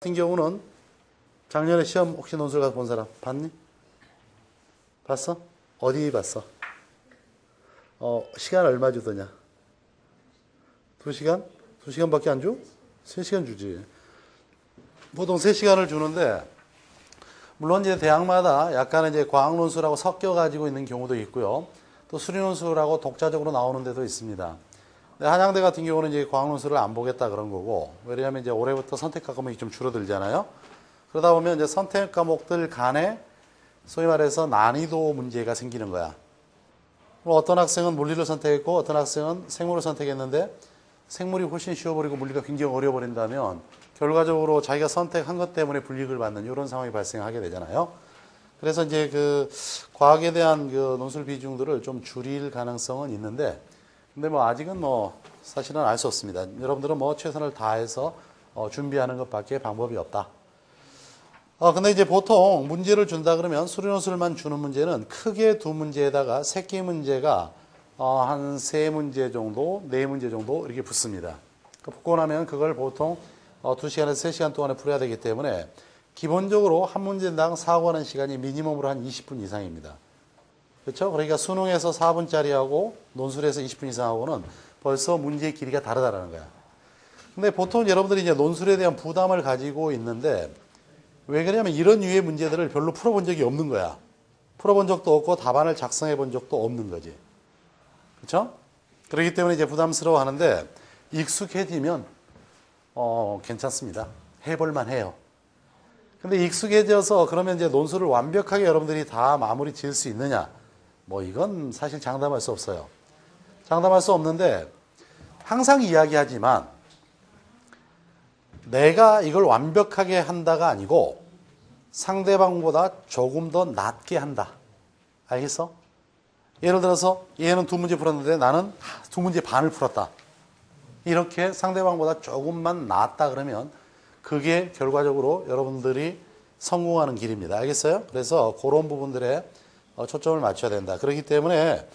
같은 경우는 작년에 시험 혹시 논술 가서 본 사람 봤니? 봤어? 어디 봤어? 시간 얼마 주더냐? 2시간? 2시간밖에 안 줘? 3시간 주지. 보통 3시간을 주는데, 물론 이제 대학마다 약간의 이제 과학 논술하고 섞여 가지고 있는 경우도 있고요. 또 수리 논술하고 독자적으로 나오는 데도 있습니다. 한양대 같은 경우는 이제 과학 논술을 안 보겠다 그런 거고, 왜냐하면 이제 올해부터 선택 과목이 좀 줄어들잖아요. 그러다 보면 이제 선택 과목들 간에 소위 말해서 난이도 문제가 생기는 거야. 어떤 학생은 물리를 선택했고 어떤 학생은 생물을 선택했는데 생물이 훨씬 쉬워버리고 물리가 굉장히 어려워버린다면 결과적으로 자기가 선택한 것 때문에 불이익을 받는 이런 상황이 발생하게 되잖아요. 그래서 이제 그 과학에 대한 그 논술 비중들을 좀 줄일 가능성은 있는데, 근데 뭐 아직은 뭐 사실은 알 수 없습니다. 여러분들은 뭐 최선을 다해서 준비하는 것밖에 방법이 없다. 근데 이제 보통 문제를 준다 그러면 수리논술만 주는 문제는 크게 두 문제에다가 새끼 문제가 한 3문제 정도, 4문제 정도 이렇게 붙습니다. 붙고 나면 그걸 보통 2시간에서 3시간 동안에 풀어야 되기 때문에 기본적으로 한 문제당 사고하는 시간이 미니멈으로 한 20분 이상입니다. 그렇죠? 그러니까 수능에서 4분짜리하고 논술에서 20분 이상하고는 벌써 문제의 길이가 다르다는 거야. 근데 보통 여러분들이 이제 논술에 대한 부담을 가지고 있는데, 왜 그러냐면 이런 유의 문제들을 별로 풀어본 적이 없는 거야. 풀어본 적도 없고 답안을 작성해 본 적도 없는 거지. 그렇죠? 그렇기 때문에 이제 부담스러워 하는데, 익숙해지면 괜찮습니다. 해볼만 해요. 근데 익숙해져서 그러면 이제 논술을 완벽하게 여러분들이 다 마무리 지을 수 있느냐? 뭐 이건 사실 장담할 수 없어요. 장담할 수 없는데, 항상 이야기하지만 내가 이걸 완벽하게 한다가 아니고 상대방보다 조금 더 낮게 한다. 알겠어? 예를 들어서 얘는 2문제 풀었는데 나는 2문제 반을 풀었다. 이렇게 상대방보다 조금만 낫다 그러면 그게 결과적으로 여러분들이 성공하는 길입니다. 알겠어요? 그래서 그런 부분들에 초점을 맞춰야 된다. 그렇기 때문에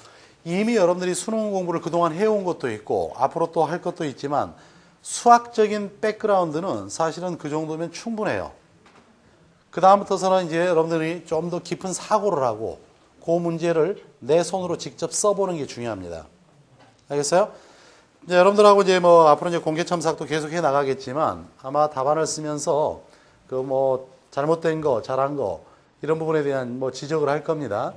이미 여러분들이 수능 공부를 그동안 해온 것도 있고 앞으로 또 할 것도 있지만 수학적인 백그라운드는 사실은 그 정도면 충분해요. 그 다음부터서는 이제 여러분들이 좀 더 깊은 사고를 하고 그 문제를 내 손으로 직접 써보는 게 중요합니다. 알겠어요? 이제 여러분들하고 이제 뭐 앞으로 이제 공개 첨삭도 계속 해 나가겠지만 아마 답안을 쓰면서 그 뭐 잘못된 거, 잘한 거 이런 부분에 대한 뭐 지적을 할 겁니다.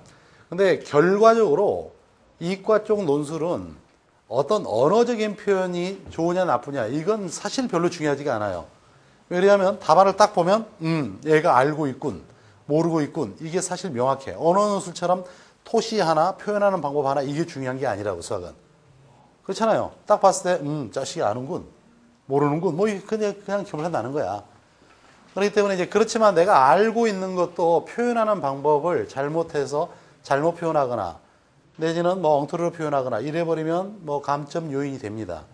근데 결과적으로 이과 쪽 논술은 어떤 언어적인 표현이 좋으냐 나쁘냐 이건 사실 별로 중요하지가 않아요. 왜냐하면 답안을 딱 보면 얘가 알고 있군, 모르고 있군, 이게 사실 명확해. 언어 논술처럼 토시 하나, 표현하는 방법 하나 이게 중요한 게 아니라고. 수학은 그렇잖아요. 딱 봤을 때 자식이 아는군, 모르는군, 뭐 그냥 결론나는 거야. 그렇기 때문에 이제 그렇지만 내가 알고 있는 것도 표현하는 방법을 잘못해서 잘못 표현하거나 내지는 뭐 엉터리로 표현하거나 이래버리면 뭐 감점 요인이 됩니다.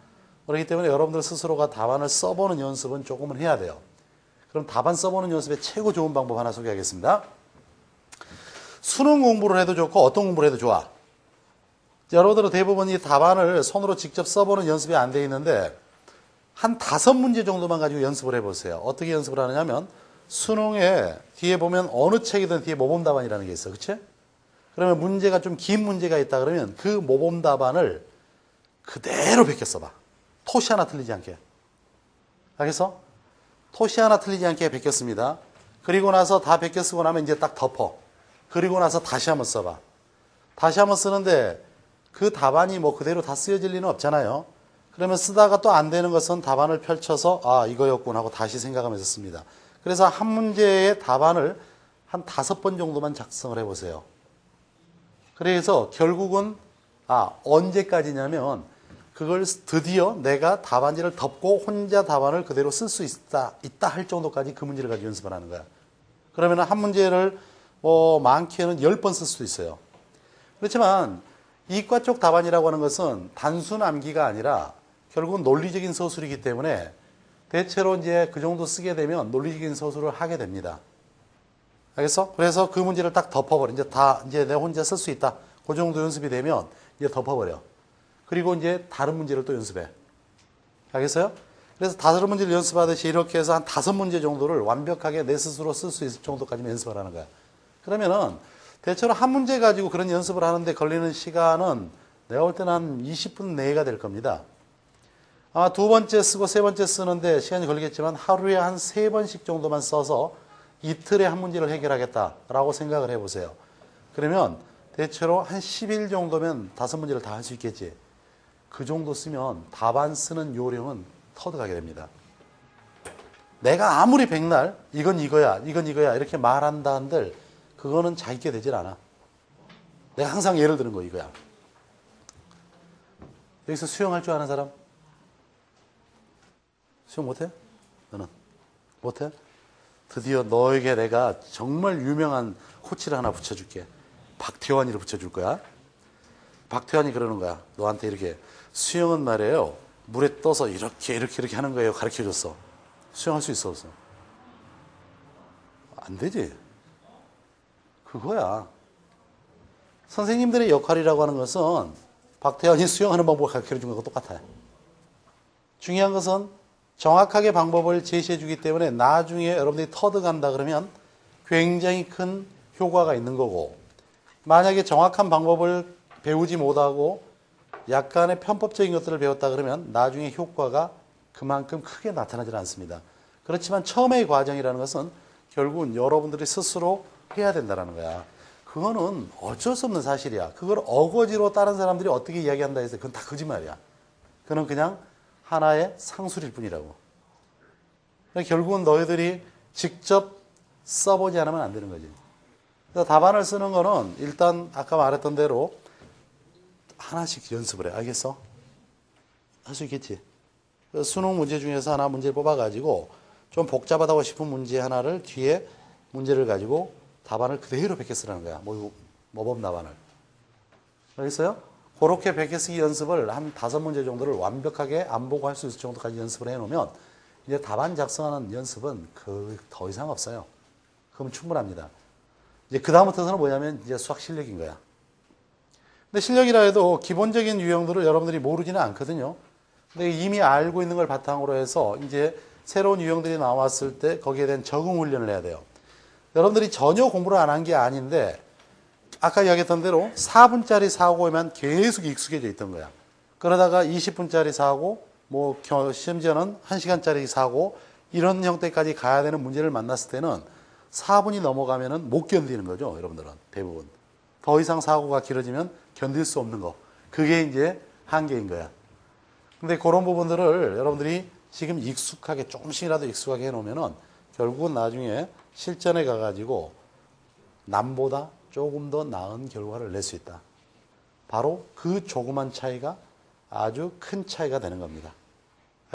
그렇기 때문에 여러분들 스스로가 답안을 써보는 연습은 조금은 해야 돼요. 그럼 답안 써보는 연습의 최고 좋은 방법 하나 소개하겠습니다. 수능 공부를 해도 좋고 어떤 공부를 해도 좋아. 여러분들은 대부분 이 답안을 손으로 직접 써보는 연습이 안 돼 있는데 한 5문제 정도만 가지고 연습을 해보세요. 어떻게 연습을 하느냐면 수능에 뒤에 보면 어느 책이든 뒤에 모범답안이라는 게 있어. 그치? 그러면 문제가 좀 긴 문제가 있다 그러면 그 모범 답안을 그대로 베껴 써봐. 토시 하나 틀리지 않게. 알겠어? 토시 하나 틀리지 않게 베꼈습니다. 그리고 나서 다 베껴 쓰고 나면 이제 딱 덮어. 그리고 나서 다시 한번 써봐. 다시 한번 쓰는데 그 답안이 뭐 그대로 다 쓰여질 리는 없잖아요. 그러면 쓰다가 또 안 되는 것은 답안을 펼쳐서 이거였군 하고 다시 생각하면서 씁니다. 그래서 한 문제의 답안을 한 5번 정도만 작성을 해보세요. 그래서 결국은 언제까지냐면 그걸 드디어 내가 답안지를 덮고 혼자 답안을 그대로 쓸 수 있다 할 정도까지 그 문제를 가지고 연습을 하는 거야. 그러면 한 문제를 많게는 10번 쓸 수도 있어요. 그렇지만 이과 쪽 답안이라고 하는 것은 단순 암기가 아니라 결국은 논리적인 서술이기 때문에 대체로 이제 그 정도 쓰게 되면 논리적인 서술을 하게 됩니다. 알겠어? 그래서 그 문제를 딱 덮어버려. 이제 내가 혼자 쓸 수 있다. 그 정도 연습이 되면 이제 덮어버려. 그리고 이제 다른 문제를 또 연습해. 알겠어요? 그래서 5문제를 연습하듯이 이렇게 해서 한 5문제 정도를 완벽하게 내 스스로 쓸 수 있을 정도까지만 연습을 하는 거야. 그러면은 대체로 한 문제 가지고 그런 연습을 하는데 걸리는 시간은 내가 볼 때는 한 20분 내외가 될 겁니다. 아마 두 번째 쓰고 세 번째 쓰는데 시간이 걸리겠지만 하루에 한 3번씩 정도만 써서 이틀에 한 문제를 해결하겠다라고 생각을 해보세요. 그러면 대체로 한 10일 정도면 5문제를 다 할 수 있겠지. 그 정도 쓰면 답안 쓰는 요령은 터득하게 됩니다. 내가 아무리 백날 이건 이거야 이렇게 말한다 한들 그거는 자기게 되질 않아. 내가 항상 예를 드는 거 이거야. 여기서 수영할 줄 아는 사람? 수영 못해? 너는? 못해? 드디어 너에게 내가 정말 유명한 코치를 하나 붙여줄게. 박태환이를 붙여줄 거야. 박태환이 그러는 거야. 너한테 이렇게 수영은 말이에요. 물에 떠서 이렇게 하는 거예요. 가르쳐줬어. 수영할 수 있어 없어? 안 되지. 그거야. 선생님들의 역할이라고 하는 것은 박태환이 수영하는 방법을 가르쳐준 것과 똑같아요. 중요한 것은 정확하게 방법을 제시해 주기 때문에 나중에 여러분들이 터득한다 그러면 굉장히 큰 효과가 있는 거고, 만약에 정확한 방법을 배우지 못하고 약간의 편법적인 것들을 배웠다 그러면 나중에 효과가 그만큼 크게 나타나지 않습니다. 그렇지만 처음의 과정이라는 것은 결국은 여러분들이 스스로 해야 된다는 거야. 그거는 어쩔 수 없는 사실이야. 그걸 어거지로 다른 사람들이 어떻게 이야기한다 해서 그건 다 거짓말이야. 그건 그냥 하나의 상술일 뿐이라고. 결국은 너희들이 직접 써보지 않으면 안 되는 거지. 그래서 답안을 쓰는 거는 일단 아까 말했던 대로 하나씩 연습을 해. 알겠어? 할 수 있겠지? 수능 문제 중에서 하나 문제를 뽑아가지고 좀 복잡하다고 싶은 문제 하나를 뒤에 문제를 가지고 답안을 그대로 베껴 쓰라는 거야. 모범 답안을. 알겠어요? 그렇게 베껴 쓰기 연습을 한 5문제 정도를 완벽하게 안 보고 할 수 있을 정도까지 연습을 해놓으면 이제 답안 작성하는 연습은 더 이상 없어요. 그럼 충분합니다. 이제 그다음부터는 뭐냐면 이제 수학 실력인 거야. 근데 실력이라 해도 기본적인 유형들을 여러분들이 모르지는 않거든요. 근데 이미 알고 있는 걸 바탕으로 해서 이제 새로운 유형들이 나왔을 때 거기에 대한 적응 훈련을 해야 돼요. 여러분들이 전혀 공부를 안 한 게 아닌데 아까 이야기했던 대로 4분짜리 사고에만 계속 익숙해져 있던 거야. 그러다가 20분짜리 사고, 심지어는 1시간짜리 사고, 이런 형태까지 가야 되는 문제를 만났을 때는 4분이 넘어가면은 못 견디는 거죠, 여러분들은. 대부분. 더 이상 사고가 길어지면 견딜 수 없는 거. 그게 이제 한계인 거야. 근데 그런 부분들을 여러분들이 지금 조금씩이라도 익숙하게 해놓으면은 결국은 나중에 실전에 가가지고 남보다 조금 더 나은 결과를 낼 수 있다. 바로 그 조그만 차이가 아주 큰 차이가 되는 겁니다.